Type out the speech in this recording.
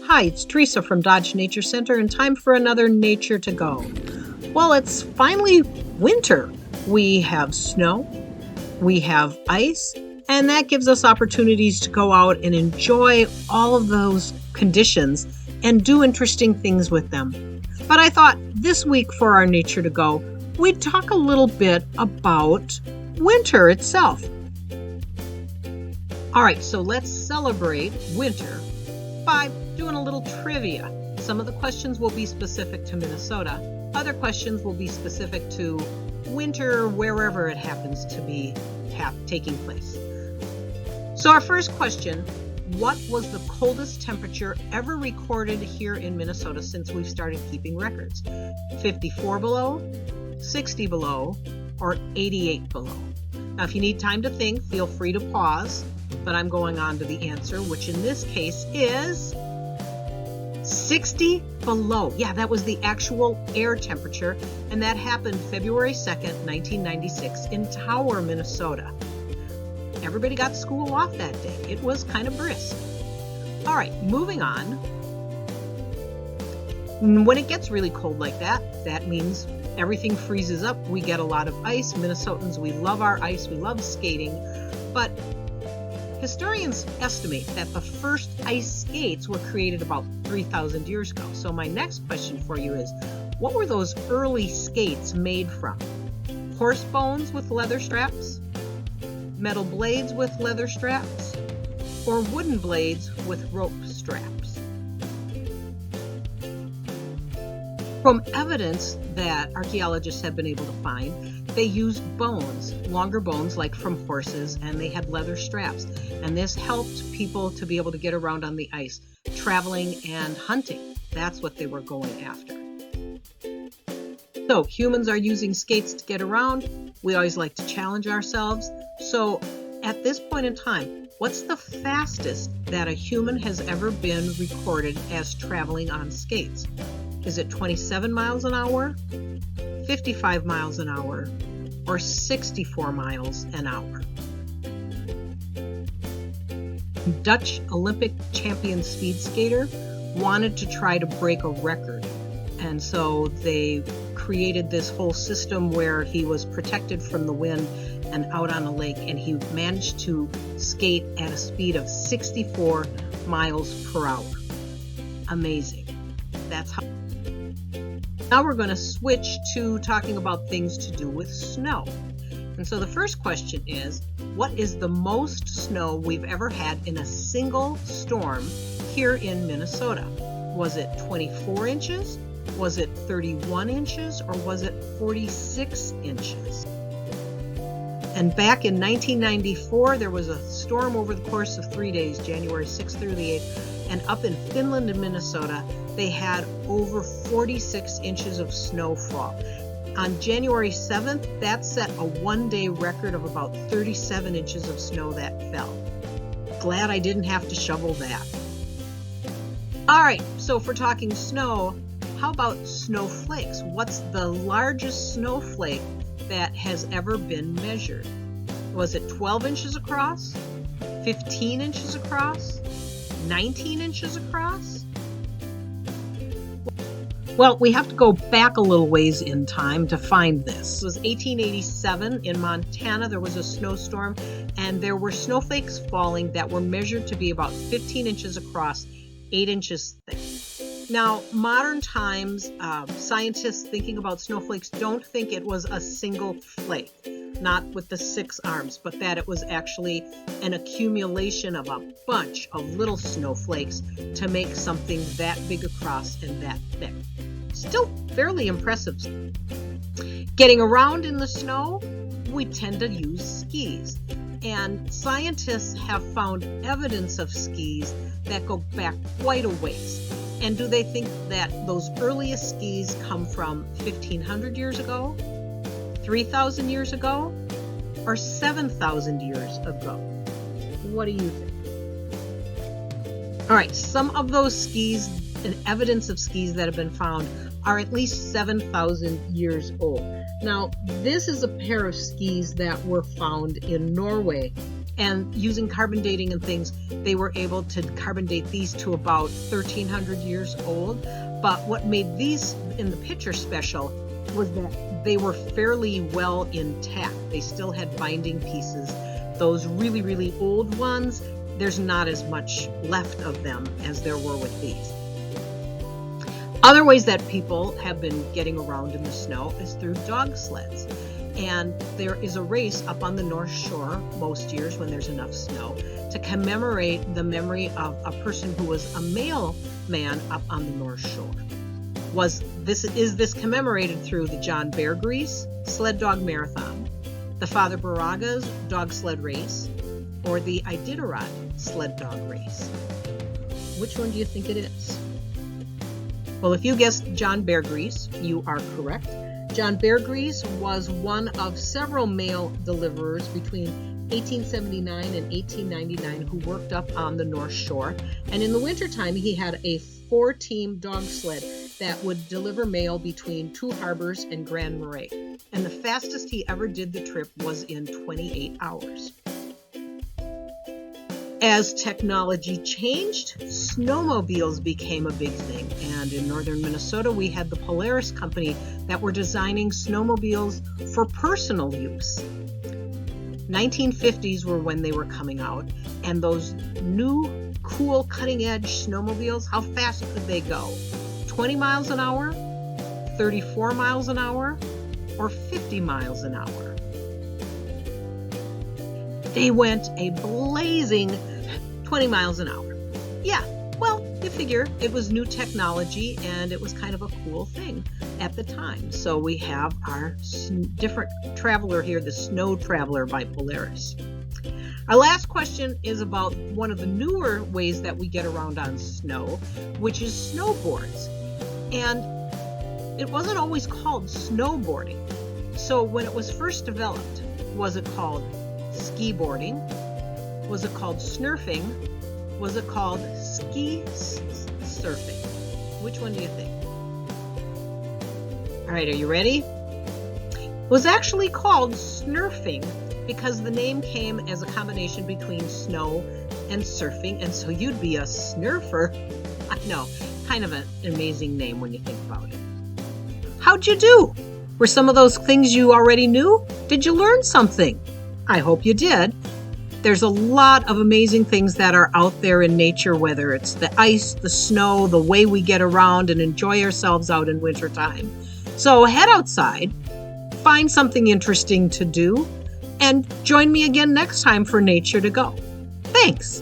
Hi, it's Teresa from Dodge Nature Center, and time for another Nature to Go. Well, it's finally winter. We have snow, we have ice, and that gives us opportunities to go out and enjoy all of those conditions and do interesting things with them. But I thought this week for our Nature to Go, we'd talk a little bit about winter itself. All right, so let's celebrate winter by doing a little trivia. Some of the questions will be specific to Minnesota. Other questions will be specific to winter wherever it happens to be taking place. So our first question, what was the coldest temperature ever recorded here in Minnesota since we've started keeping records? 54 below, 60 below, or 88 below? Now, if you need time to think, feel free to pause, but I'm going on to the answer, which in this case is 60 below. Yeah, that was the actual air temperature, and that happened February 2nd, 1996 in Tower, Minnesota. Everybody got school off that day. It was kind of brisk. All right, moving on. When it gets really cold like that, that means everything freezes up. We get a lot of ice. Minnesotans, we love our ice. We love skating. But historians estimate that the first ice skates were created about 3,000 years ago. So my next question for you is, what were those early skates made from? Horse bones with leather straps? Metal blades with leather straps? Or wooden blades with rope straps? From evidence that archaeologists have been able to find, they used bones, longer bones like from horses, and they had leather straps. And this helped people to be able to get around on the ice, traveling and hunting. That's what they were going after. So humans are using skates to get around. We always like to challenge ourselves. So at this point in time, what's the fastest that a human has ever been recorded as traveling on skates? Is it 27 miles an hour, 55 miles an hour, or 64 miles an hour? Dutch Olympic champion speed skater wanted to try to break a record, and so they created this whole system where he was protected from the wind and out on a lake, and he managed to skate at a speed of 64 miles per hour. Amazing. That's how. Now we're going to switch to talking about things to do with snow. And so the first question is, what is the most snow we've ever had in a single storm here in Minnesota? Was it 24 inches? Was it 31 inches? Or was it 46 inches? And back in 1994, there was a storm over the course of 3 days, January 6th through the 8th, and up in Finland and Minnesota, they had over 46 inches of snowfall. On January 7th, that set a one-day record of about 37 inches of snow that fell. Glad I didn't have to shovel that. All right, so if we're talking snow, how about snowflakes? What's the largest snowflake that has ever been measured? Was it 12 inches across? 15 inches across? 19 inches across? Well, we have to go back a little ways in time to find this. It was 1887 in Montana. There was a snowstorm, and there were snowflakes falling that were measured to be about 15 inches across, 8 inches thick. Now, modern times, scientists thinking about snowflakes don't think it was a single flake, not with the 6 arms, but that it was actually an accumulation of a bunch of little snowflakes to make something that big across and that thick. Still fairly impressive. Getting around in the snow, we tend to use skis. And scientists have found evidence of skis that go back quite a ways. And do they think that those earliest skis come from 1,500 years ago, 3,000 years ago, or 7,000 years ago? What do you think? All right, some of those skis and evidence of skis that have been found are at least 7,000 years old. Now, this is a pair of skis that were found in Norway And using carbon dating and things, they were able to carbon date these to about 1,300 years old. But what made these in the picture special was that they were fairly well intact. They still had binding pieces. Those really, really old ones, there's not as much left of them as there were with these. Other ways that people have been getting around in the snow is through dog sleds. And there is a race up on the North Shore most years when there's enough snow to commemorate the memory of a person who was a mailman up on the North Shore. Is this commemorated through the John Bear Grease Sled Dog Marathon, the Father Baraga's Dog Sled Race, or the Iditarod Sled Dog Race? Which one do you think it is? Well, if you guessed John Bear Grease, you are correct. John Bear Grease was one of several mail deliverers between 1879 and 1899 who worked up on the North Shore. And in the wintertime, he had a 4-team dog sled that would deliver mail between Two Harbors and Grand Marais. And the fastest he ever did the trip was in 28 hours. As technology changed, snowmobiles became a big thing. And in northern Minnesota, we had the Polaris company that were designing snowmobiles for personal use. 1950s were when they were coming out, and those new, cool, cutting-edge snowmobiles, how fast could they go? 20 miles an hour, 34 miles an hour, or 50 miles an hour? They went a blazing 20 miles an hour. Yeah, well, you figure it was new technology and it was kind of a cool thing at the time. So we have our different traveler here, the Snow Traveler by Polaris. Our last question is about one of the newer ways that we get around on snow, which is snowboards. And it wasn't always called snowboarding. So when it was first developed, was it called ski boarding? Was it called snurfing? Was it called ski surfing? Which one do you think? All right, are you ready? It was actually called snurfing because the name came as a combination between snow and surfing, and so you'd be a snurfer. I know, kind of an amazing name when you think about it. How'd you do? Were some of those things you already knew? Did you learn something? I hope you did. There's a lot of amazing things that are out there in nature, whether it's the ice, the snow, the way we get around and enjoy ourselves out in wintertime. So head outside, find something interesting to do, and join me again next time for Nature to Go. Thanks.